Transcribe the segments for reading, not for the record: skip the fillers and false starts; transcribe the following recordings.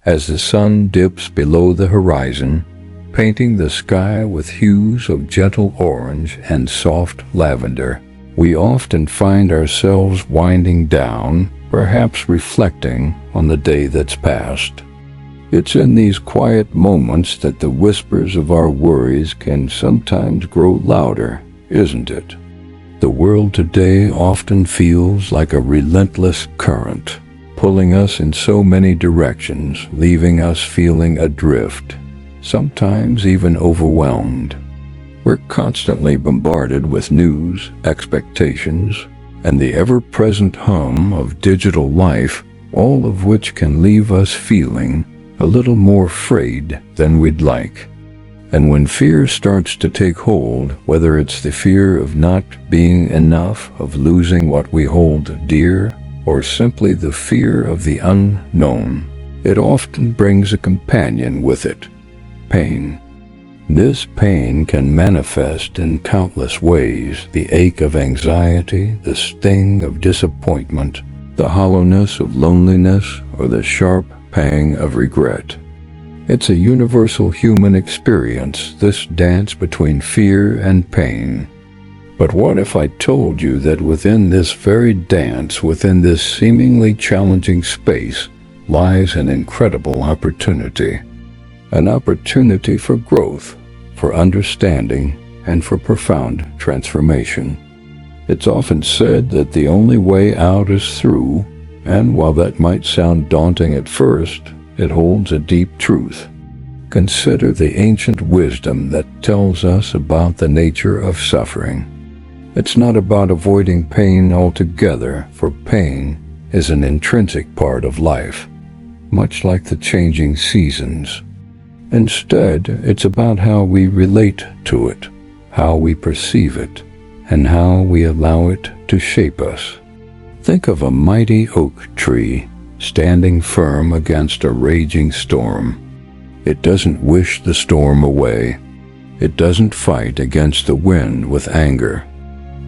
as the sun dips below the horizon, painting the sky with hues of gentle orange and soft lavender, we often find ourselves winding down, perhaps reflecting on the day that's passed. It's in these quiet moments that the whispers of our worries can sometimes grow louder, isn't it? The world today often feels like a relentless current, pulling us in so many directions, leaving us feeling adrift, sometimes even overwhelmed. We're constantly bombarded with news, expectations, and the ever-present hum of digital life, all of which can leave us feeling a little more frayed than we'd like. And when fear starts to take hold, whether it's the fear of not being enough, of losing what we hold dear, or simply the fear of the unknown, it often brings a companion with it: pain. This pain can manifest in countless ways: the ache of anxiety, the sting of disappointment, the hollowness of loneliness, or the sharp pang of regret. It's a universal human experience, this dance between fear and pain. But what if I told you that within this very dance, within this seemingly challenging space, lies an incredible opportunity? An opportunity for growth, for understanding, and for profound transformation. It's often said that the only way out is through, and while that might sound daunting at first, it holds a deep truth. Consider the ancient wisdom that tells us about the nature of suffering. It's not about avoiding pain altogether, for pain is an intrinsic part of life, much like the changing seasons. Instead, it's about how we relate to it, how we perceive it, and how we allow it to shape us. Think of a mighty oak tree standing firm against a raging storm. It doesn't wish the storm away. It doesn't fight against the wind with anger.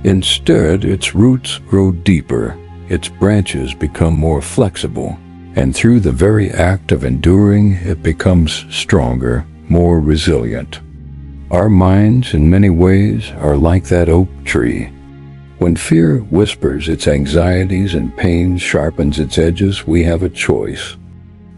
Instead, its roots grow deeper, its branches become more flexible, and through the very act of enduring, it becomes stronger, more resilient. Our minds, in many ways, are like that oak tree. When fear whispers its anxieties and pain sharpens its edges, we have a choice.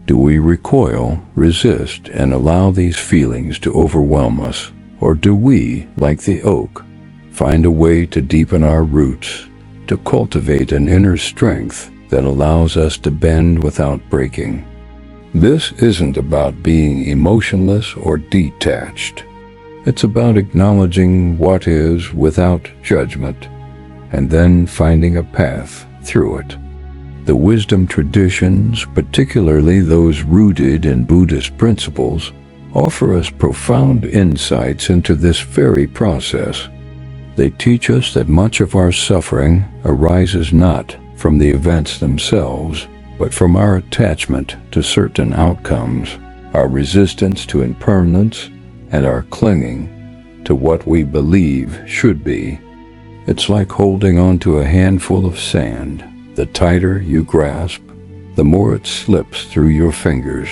Do we recoil, resist, and allow these feelings to overwhelm us? Or do we, like the oak, find a way to deepen our roots, to cultivate an inner strength that allows us to bend without breaking? This isn't about being emotionless or detached. It's about acknowledging what is without judgment, and then finding a path through it. The wisdom traditions, particularly those rooted in Buddhist principles, offer us profound insights into this very process. They teach us that much of our suffering arises not from the events themselves, but from our attachment to certain outcomes, our resistance to impermanence, and our clinging to what we believe should be. It's like holding on to a handful of sand. The tighter you grasp, the more it slips through your fingers.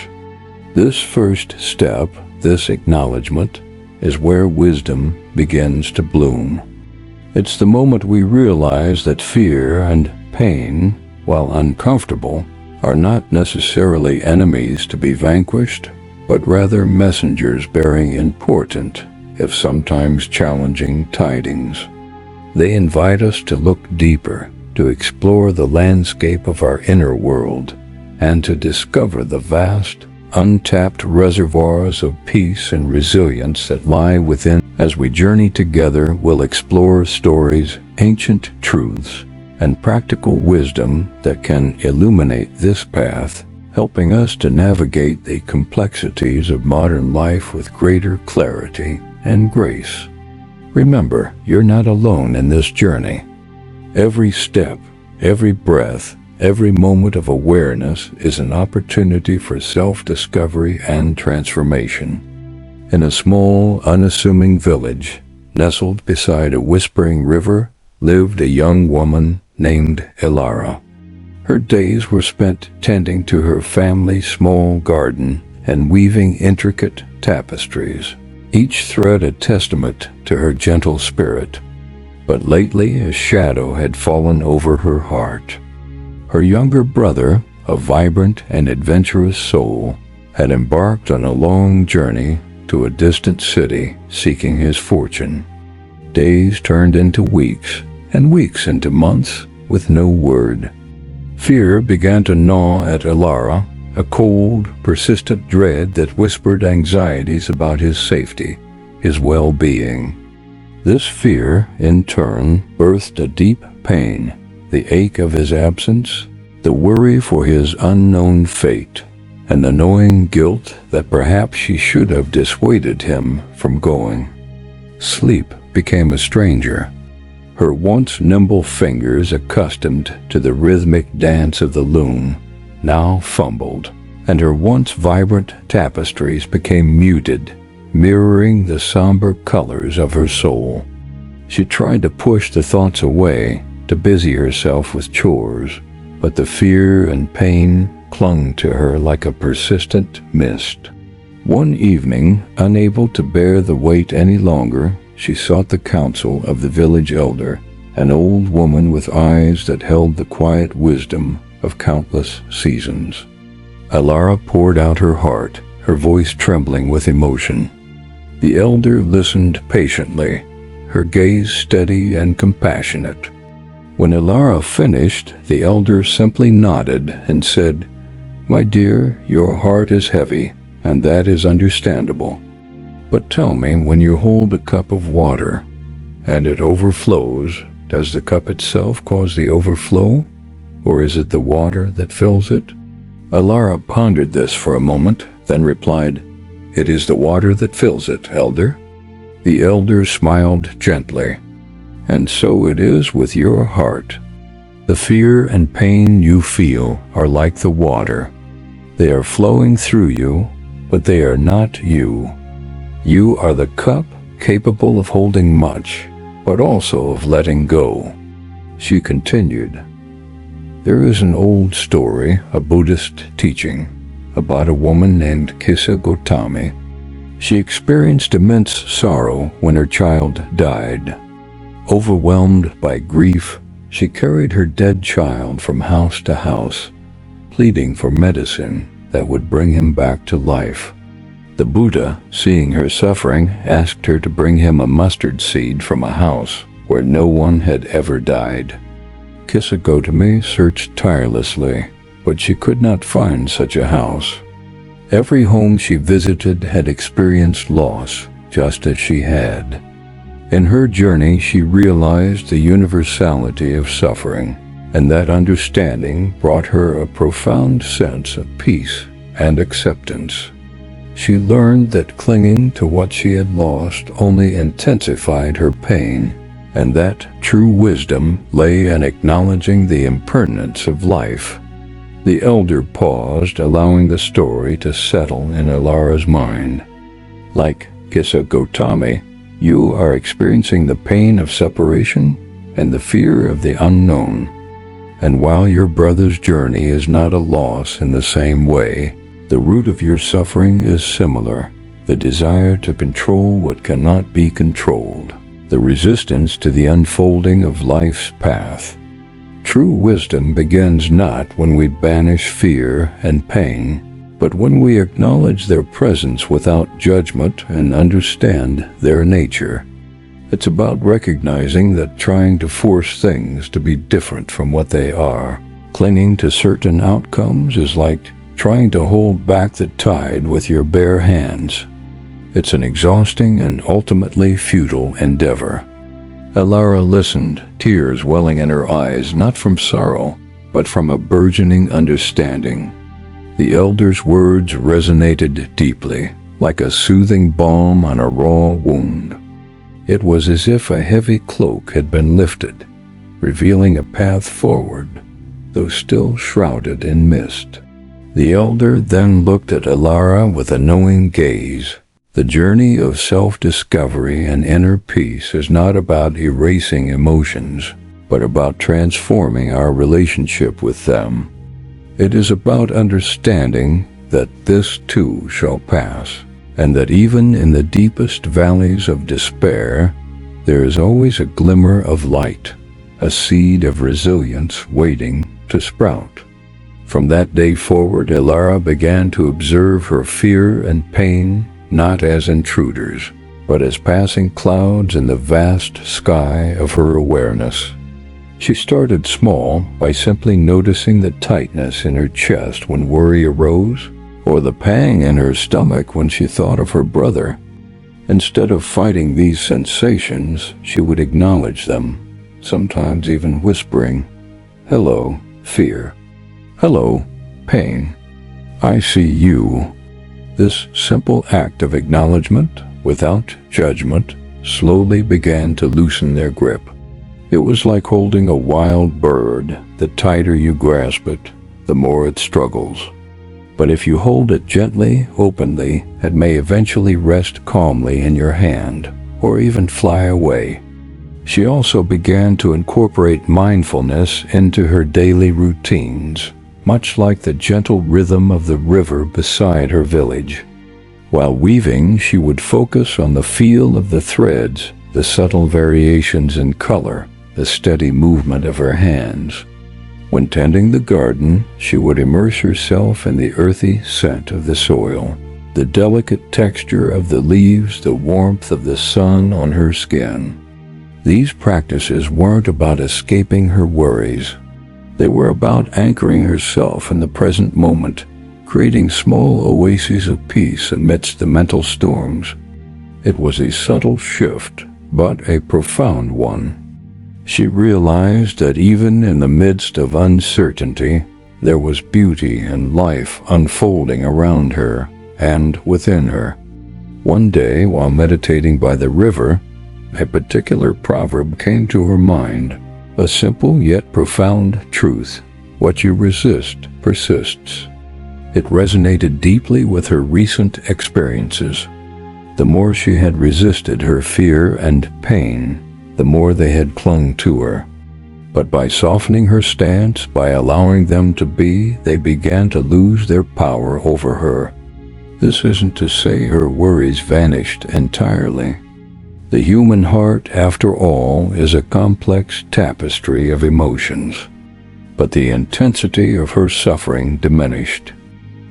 This first step, this acknowledgement, is where wisdom begins to bloom. It's the moment we realize that fear and pain, while uncomfortable, are not necessarily enemies to be vanquished, but rather messengers bearing important, if sometimes challenging, tidings. They invite us to look deeper, to explore the landscape of our inner world, and to discover the vast, untapped reservoirs of peace and resilience that lie within. As we journey together, we'll explore stories, ancient truths, and practical wisdom that can illuminate this path, helping us to navigate the complexities of modern life with greater clarity and grace. Remember, you're not alone in this journey. Every step, every breath, every moment of awareness is an opportunity for self-discovery and transformation. In a small, unassuming village, nestled beside a whispering river, lived a young woman named Ilara. Her days were spent tending to her family's small garden and weaving intricate tapestries, each thread a testament to her gentle spirit. But lately a shadow had fallen over her heart. Her younger brother, a vibrant and adventurous soul, had embarked on a long journey to a distant city seeking his fortune. Days turned into weeks, and weeks into months, with no word. Fear began to gnaw at Alara, a cold, persistent dread that whispered anxieties about his safety, his well-being. This fear, in turn, birthed a deep pain, the ache of his absence, the worry for his unknown fate, and the gnawing guilt that perhaps she should have dissuaded him from going. Sleep became a stranger. Her once nimble fingers, accustomed to the rhythmic dance of the loom, now fumbled, and her once vibrant tapestries became muted, mirroring the somber colors of her soul. She tried to push the thoughts away, to busy herself with chores, but the fear and pain clung to her like a persistent mist. One evening, unable to bear the weight any longer, she sought the counsel of the village elder, an old woman with eyes that held the quiet wisdom of countless seasons. Alara poured out her heart, her voice trembling with emotion. The elder listened patiently, her gaze steady and compassionate. When Alara finished, the elder simply nodded and said, "My dear, your heart is heavy, and that is understandable. But tell me, when you hold a cup of water, and it overflows, does the cup itself cause the overflow, or is it the water that fills it?" Alara pondered this for a moment, then replied, "It is the water that fills it, elder." The elder smiled gently. "And so it is with your heart. The fear and pain you feel are like the water. They are flowing through you, but they are not you. You are the cup capable of holding much, but also of letting go." She continued, "There is an old story, a Buddhist teaching, about a woman named Kissa Gotami. She experienced immense sorrow when her child died. Overwhelmed by grief, she carried her dead child from house to house, pleading for medicine that would bring him back to life. The Buddha, seeing her suffering, asked her to bring him a mustard seed from a house where no one had ever died. Kissa Gotami searched tirelessly, but she could not find such a house. Every home she visited had experienced loss, just as she had. In her journey, she realized the universality of suffering, and that understanding brought her a profound sense of peace and acceptance. She learned that clinging to what she had lost only intensified her pain, and that true wisdom lay in acknowledging the impermanence of life. The elder paused, allowing the story to settle in Alara's mind. "Like Kissa Gotami, you are experiencing the pain of separation and the fear of the unknown. And while your brother's journey is not a loss in the same way, the root of your suffering is similar: the desire to control what cannot be controlled, the resistance to the unfolding of life's path. True wisdom begins not when we banish fear and pain, but when we acknowledge their presence without judgment and understand their nature. It's about recognizing that trying to force things to be different from what they are, clinging to certain outcomes, is like trying to hold back the tide with your bare hands. It's an exhausting and ultimately futile endeavor." Alara listened, tears welling in her eyes, not from sorrow, but from a burgeoning understanding. The elder's words resonated deeply, like a soothing balm on a raw wound. It was as if a heavy cloak had been lifted, revealing a path forward, though still shrouded in mist. The elder then looked at Alara with a knowing gaze. The journey of self-discovery and inner peace is not about erasing emotions, but about transforming our relationship with them. It is about understanding that this too shall pass, and that even in the deepest valleys of despair, there is always a glimmer of light, a seed of resilience waiting to sprout. From that day forward, Ilara began to observe her fear and pain not as intruders, but as passing clouds in the vast sky of her awareness. She started small by simply noticing the tightness in her chest when worry arose, or the pang in her stomach when she thought of her brother. Instead of fighting these sensations, she would acknowledge them, sometimes even whispering, "Hello, fear. Hello, pain. I see you." This simple act of acknowledgement, without judgment, slowly began to loosen their grip. It was like holding a wild bird. The tighter you grasp it, the more it struggles. But if you hold it gently, openly, it may eventually rest calmly in your hand, or even fly away. She also began to incorporate mindfulness into her daily routines, much like the gentle rhythm of the river beside her village. While weaving, she would focus on the feel of the threads, the subtle variations in color, the steady movement of her hands. When tending the garden, she would immerse herself in the earthy scent of the soil, the delicate texture of the leaves, the warmth of the sun on her skin. These practices weren't about escaping her worries. They were about anchoring herself in the present moment, creating small oases of peace amidst the mental storms. It was a subtle shift, but a profound one. She realized that even in the midst of uncertainty, there was beauty and life unfolding around her and within her. One day, while meditating by the river, a particular proverb came to her mind, a simple yet profound truth: what you resist persists. It resonated deeply with her recent experiences. The more she had resisted her fear and pain, the more they had clung to her. But by softening her stance, by allowing them to be, they began to lose their power over her. This isn't to say her worries vanished entirely. The human heart, after all, is a complex tapestry of emotions. But the intensity of her suffering diminished.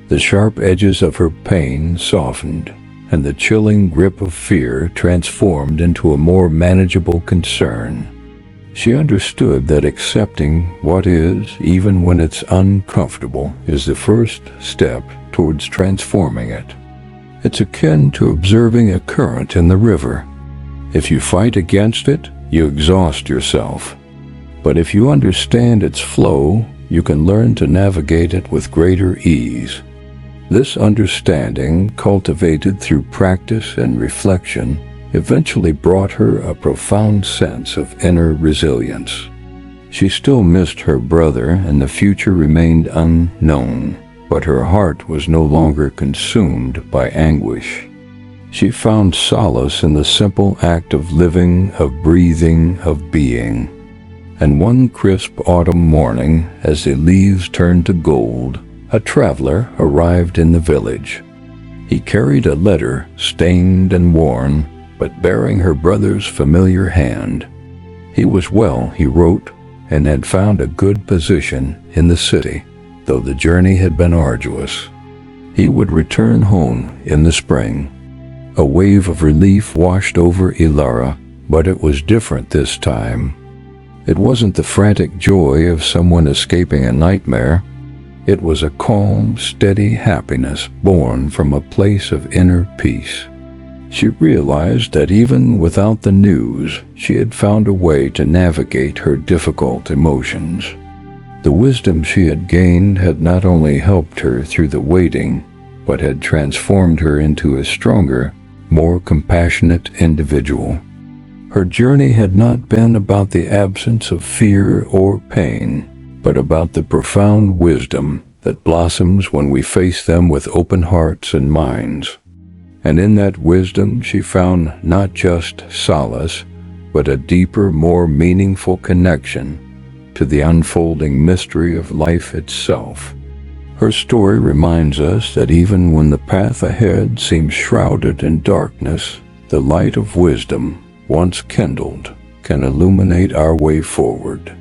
The sharp edges of her pain softened, and the chilling grip of fear transformed into a more manageable concern. She understood that accepting what is, even when it's uncomfortable, is the first step towards transforming it. It's akin to observing a current in the river. If you fight against it, you exhaust yourself. But if you understand its flow, you can learn to navigate it with greater ease. This understanding, cultivated through practice and reflection, eventually brought her a profound sense of inner resilience. She still missed her brother, and the future remained unknown, but her heart was no longer consumed by anguish. She found solace in the simple act of living, of breathing, of being. And one crisp autumn morning, as the leaves turned to gold, a traveler arrived in the village. He carried a letter, stained and worn, but bearing her brother's familiar hand. He was well, he wrote, and had found a good position in the city, though the journey had been arduous. He would return home in the spring. A wave of relief washed over Ilara, but it was different this time. It wasn't the frantic joy of someone escaping a nightmare. It was a calm, steady happiness born from a place of inner peace. She realized that even without the news, she had found a way to navigate her difficult emotions. The wisdom she had gained had not only helped her through the waiting, but had transformed her into a stronger, more compassionate individual. Her journey had not been about the absence of fear or pain, but about the profound wisdom that blossoms when we face them with open hearts and minds. And in that wisdom she found not just solace, but a deeper, more meaningful connection to the unfolding mystery of life itself. Her story reminds us that even when the path ahead seems shrouded in darkness, the light of wisdom, once kindled, can illuminate our way forward.